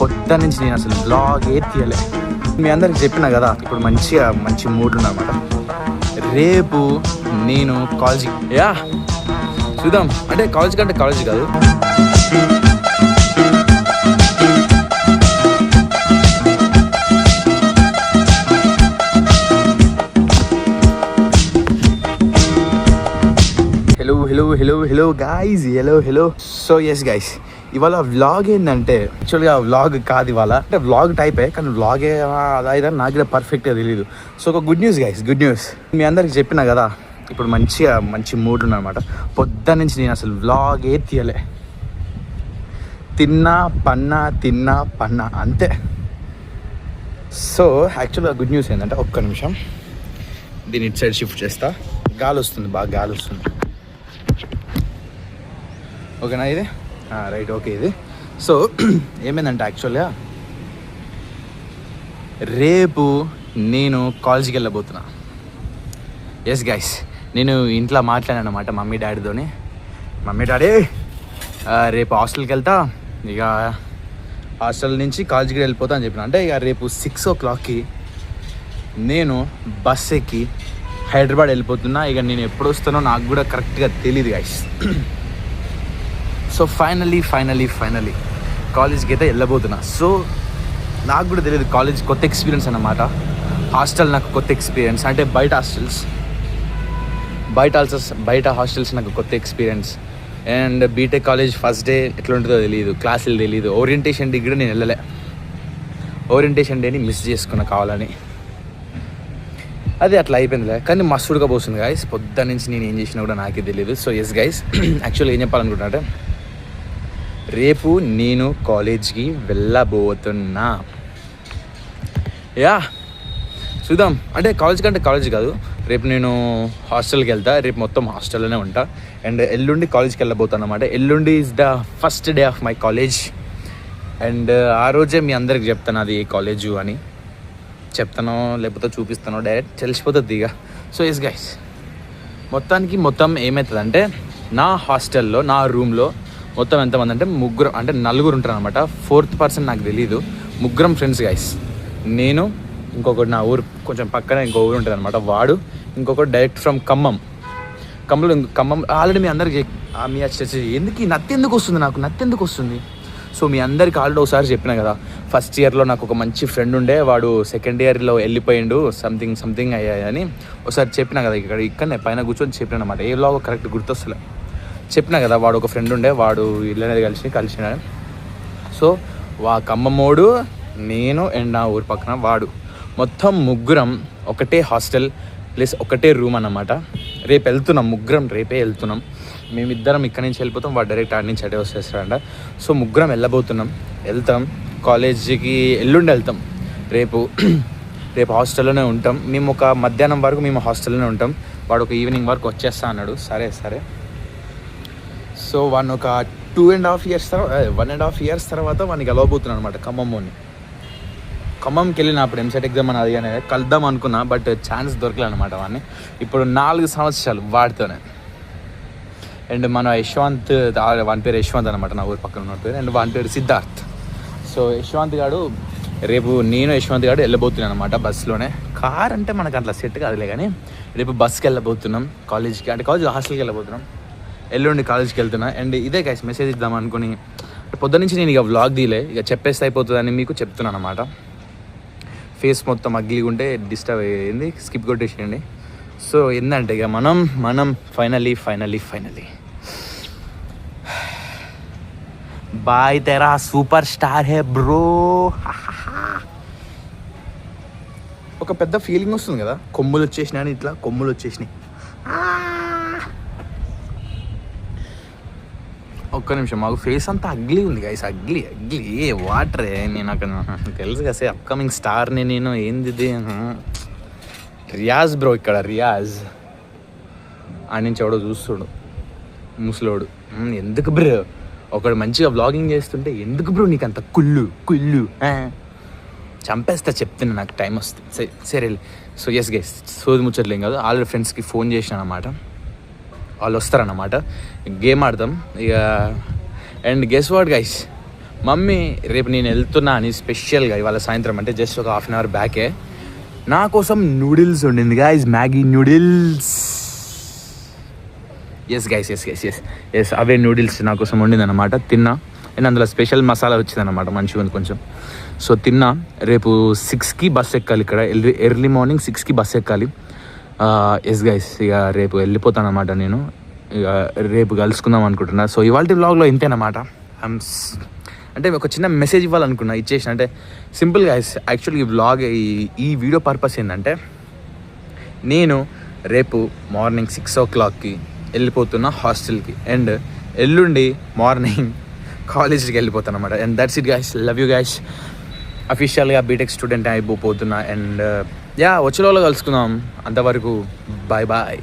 పొద్దున్న నుంచి నేను అసలు బ్లాగ్ తీయలే. మీ అందరికి చెప్పినా కదా, ఇప్పుడు మంచి మూడ్ ఉన్నమాట. రేపు నేను కాలేజీ చూద్దాం, అంటే కాలేజ్ కంటే కాలేజ్ కాదు, hello guys, hello. So yes guys, ఇవాళ వ్లాగ్ ఏంటంటే యాక్చువల్గా వ్లాగ్ కాదు ఇవాళ, అంటే వ్లాగ్ టైపే, కానీ వ్లాగే అదా నాకు పర్ఫెక్ట్గా తెలియదు. సో ఒక good news guys, good news. మీ అందరికి చెప్పినా కదా, ఇప్పుడు మంచి మూడ్ ఉన్నమాట. పొద్దున్న నుంచి నేను అసలు వ్లాగే తీయలే. తిన్నా పన్నా అంతే. సో యాక్చువల్గా గుడ్ న్యూస్ ఏంటంటే, ఒక్క నిమిషం దీన్ని ఇటు సైడ్ షిఫ్ట్ చేస్తా. గాలి వస్తుంది, బాగా గాలి వస్తుంది. ఓకేనా ఇది? Right, okay. ఇది సో ఏమైందంటే, యాక్చువల్గా రేపు నేను కాలేజీకి వెళ్ళబోతున్నా. ఎస్ గైస్, నేను ఇంట్లో మాట్లాడాను అనమాట మమ్మీ డాడీతోని. మమ్మీ డాడీ రేపు హాస్టల్కి వెళ్తా, ఇక హాస్టల్ నుంచి కాలేజీకి వెళ్ళిపోతా అని చెప్పిన. అంటే ఇక రేపు 6 o'clockకి నేను బస్ ఎక్కి హైదరాబాద్ వెళ్ళిపోతున్నా. ఇక నేను ఎప్పుడు వస్తానో నాకు కూడా కరెక్ట్గా తెలియదు గైస్. సో ఫైనలీ కాలేజ్కి అయితే వెళ్ళబోతున్నా. సో నాకు కూడా తెలియదు, కాలేజ్ కొత్త ఎక్స్పీరియన్స్ అన్నమాట. హాస్టల్ నాకు కొత్త ఎక్స్పీరియన్స్, అంటే బయట హాస్టల్స్ నాకు కొత్త experience. And BTech college first day ఎట్లా ఉంటుందో తెలియదు, క్లాసులు తెలియదు. ఓరియంటేషన్ డే కూడా నేను వెళ్ళలే, ఓరియంటేషన్ డేని మిస్ చేసుకున్నా కావాలని. అది అట్లా అయిపోయిందిలే, కానీ మస్తుడుగా పోతుంది గైస్. పొద్దున్న నుంచి నేను ఏం చేసినా కూడా నాకే తెలియదు. సో ఎస్ గైస్, యాక్చువల్గా ఏం చెప్పాలనుకుంటున్నా అంటే, రేపు నేను కాలేజ్కి వెళ్ళబోతున్నా. చూద్దాం, అంటే కాలేజ్ కంటే కాలేజ్ కాదు, రేపు నేను హాస్టల్కి వెళ్తా. రేపు మొత్తం హాస్టల్లోనే ఉంటా. అండ్ ఎల్లుండి కాలేజ్కి వెళ్ళబోతాను అన్నమాట. ఎల్లుండి is the first day of my college. And ఆ రోజే మీ అందరికి చెప్తాను అది ఏ కాలేజు అని. చెప్తానో లేకపోతే చూపిస్తానో డైరెక్ట్ తెలిసిపోతుంది ఇక. సో ఎస్ గైస్, మొత్తం ఏమవుతుందంటే, నా హాస్టల్లో నా రూమ్లో మొత్తం ఎంతమంది అంటే నలుగురు ఉంటారు అనమాట. 4th person నాకు తెలీదు. ముగ్గురం ఫ్రెండ్స్ గైస్. నేను, ఇంకొకటి నా ఊరు కొంచెం పక్కన ఇంకో ఊరు ఉంటుంది అనమాట, వాడు, ఇంకొకటి డైరెక్ట్ ఫ్రమ్ ఖమ్మం. ఆల్రెడీ మీ అందరికి మీ ఎందుకు నత్తి ఎందుకు వస్తుంది. సో మీ అందరికి ఆల్రెడీ ఒకసారి చెప్పినా కదా, ఫస్ట్ ఇయర్లో నాకు ఒక మంచి ఫ్రెండ్ ఉండే, వాడు సెకండ్ ఇయర్లో వెళ్ళిపోయిండు, సంథింగ్ అయ్యాయని ఒకసారి చెప్పినా కదా. ఇక్కడనే పైన కూర్చొని చెప్పిన అనమాట. ఏ వ్లాగ్ కరెక్ట్ గుర్తొస్తలే, చెప్పినా కదా. వాడు ఒక ఫ్రెండ్ ఉండే, వాడు ఇళ్ళనేది కలిసిన. సో ఖమ్మమ్మోడు, నేను అండ్ నా ఊరు పక్కన వాడు, మొత్తం ముగ్గురం ఒకటే హాస్టల్ ప్లస్ ఒకటే రూమ్ అన్నమాట. రేపు వెళ్తున్నాం, ముగ్గురం రేపే వెళ్తున్నాం. మేమిద్దరం ఇక్కడి నుంచి వెళ్ళిపోతాం, వాడు డైరెక్ట్ ఆడి నుంచి అడే వచ్చేస్తాడంట. సో ముగ్గురం వెళ్తాం కాలేజీకి. ఎల్లుండి వెళ్తాం. రేపు హాస్టల్లోనే ఉంటాం. మేము ఒక మధ్యాహ్నం వరకు మేము హాస్టల్లోనే ఉంటాం. వాడు ఒక ఈవినింగ్ వరకు వచ్చేస్తా అన్నాడు. సరే. సో వాడిని ఒక 1.5 years తర్వాత వాడిని కలవబోతున్నాను అనమాట ఖమ్మంకి వెళ్ళినప్పుడు ఎంసెట్ ఎగ్జామ్ అని అది అనేది కలుద్దాం అనుకున్నా, బట్ ఛాన్స్ దొరకలే అనమాట వాడిని. ఇప్పుడు 4 సంవత్సరాలు వాడితోనే. అండ్ మన యశ్వంత్, వాని పేరు యశ్వంత్ అనమాట, నా ఊరు పక్కన ఉన్న పేరు. అండ్ వాని పేరు సిద్ధార్థ్. సో యశ్వంత్ గాడు రేపు నేను యశ్వంత్ గాడు వెళ్ళబోతున్నాను అనమాట బస్సులోనే. కార్ అంటే మనకు అట్లా సెట్ కాదులే, కానీ రేపు బస్కి వెళ్ళబోతున్నాం కాలేజ్కి, అంటే హాస్టల్కి వెళ్ళబోతున్నాం. ఎల్లుండి కాలేజ్కి వెళ్తున్నా. అండ్ ఇదే గైస్ మెసేజ్ ఇద్దాం అనుకుని పొద్దు నుంచి నేను ఇక వ్లాగ్ తీయలే, ఇక చెప్పేస్తే అయిపోతుందని మీకు చెప్తున్నాను అనమాట. ఫేస్ మొత్తం అగ్లీగా ఉంటే డిస్టర్బ్ అయ్యింది, స్కిప్ కొట్టేసేయండి. సో ఏంటంటే ఇక మనం ఫైనలీ బాయ్ తెరా సూపర్ స్టార్ హే బ్రో. ఒక పెద్ద ఫీలింగ్ వస్తుంది కదా, కొమ్ములు వచ్చేసినాయి, ఇట్లా కొమ్ములు వచ్చేసినాయి. ఒక్క నిమిషం, మాకు ఫేస్ అంతా అగ్లీ ఉంది గైస్, అగ్లీ వాటరే. నేను అక్కడ తెలుసు కదా అప్కమింగ్ స్టార్ని నేను. ఏంది రియాజ్ బ్రో, ఇక్కడ రియాజ్ ఆయన నుంచి ఎవడో చూస్తుడు ముసలోడు. ఎందుకు బ్రో ఒకడు మంచిగా వ్లాగింగ్ చేస్తుంటే ఎందుకు బ్రో నీకు అంత కుళ్ళు చంపేస్తా చెప్తున్నా, నాకు టైం వస్తుంది. సరే. సో ఎస్ గైస్, సోది ముచ్చట్లేం కాదు. ఆల్రెడీ ఫ్రెండ్స్కి ఫోన్ చేసిన అనమాట, వాళ్ళు వస్తారన్నమాట, గేమ్ ఆడతాం ఇక. And guess what guys, mummy రేపు నేను వెళ్తున్నా అని స్పెషల్గా ఇవాళ సాయంత్రం అంటే జస్ట్ ఒక హాఫ్ అన్ అవర్ బ్యాకే నా కోసం నూడిల్స్ ఉండింది guys, Maggi noodles. Yes guys, yes అవే నూడిల్స్ నా కోసం వండింది అనమాట. తిన్నా అండ్ అందులో స్పెషల్ మసాలా వచ్చిందనమాట, మంచిగా ఉంది కొంచెం. సో తిన్నా. రేపు 6కి బస్ ఎక్కాలి, ఇక్కడ ఎర్లీ మార్నింగ్ 6కి బస్ ఎక్కాలి. ఎస్ గైస్, ఇక రేపు వెళ్ళిపోతాను అనమాట నేను. ఇక రేపు కలుసుకుందాం అనుకుంటున్నా. సో ఇవాళ వ్లాగ్లో ఇంతేనమాట. అంటే ఒక చిన్న మెసేజ్ ఇవ్వాలనుకున్నా, ఇచ్చేసిన. అంటే సింపుల్గా యాక్చువల్లీ ఈ వ్లాగ్ ఈ వీడియో పర్పస్ ఏంటంటే, నేను రేపు మార్నింగ్ 6 o'clockకి వెళ్ళిపోతున్నా హాస్టల్కి అండ్ ఎల్లుండి మార్నింగ్ కాలేజ్కి వెళ్ళిపోతాను అనమాట. And that's it guys, love you guys. అఫీషియల్గా బీటెక్ స్టూడెంట్ అయిపోతున్నా. అండ్ వచ్చే రోజులో కలుసుకుందాం. అంతవరకు బాయ్ బాయ్.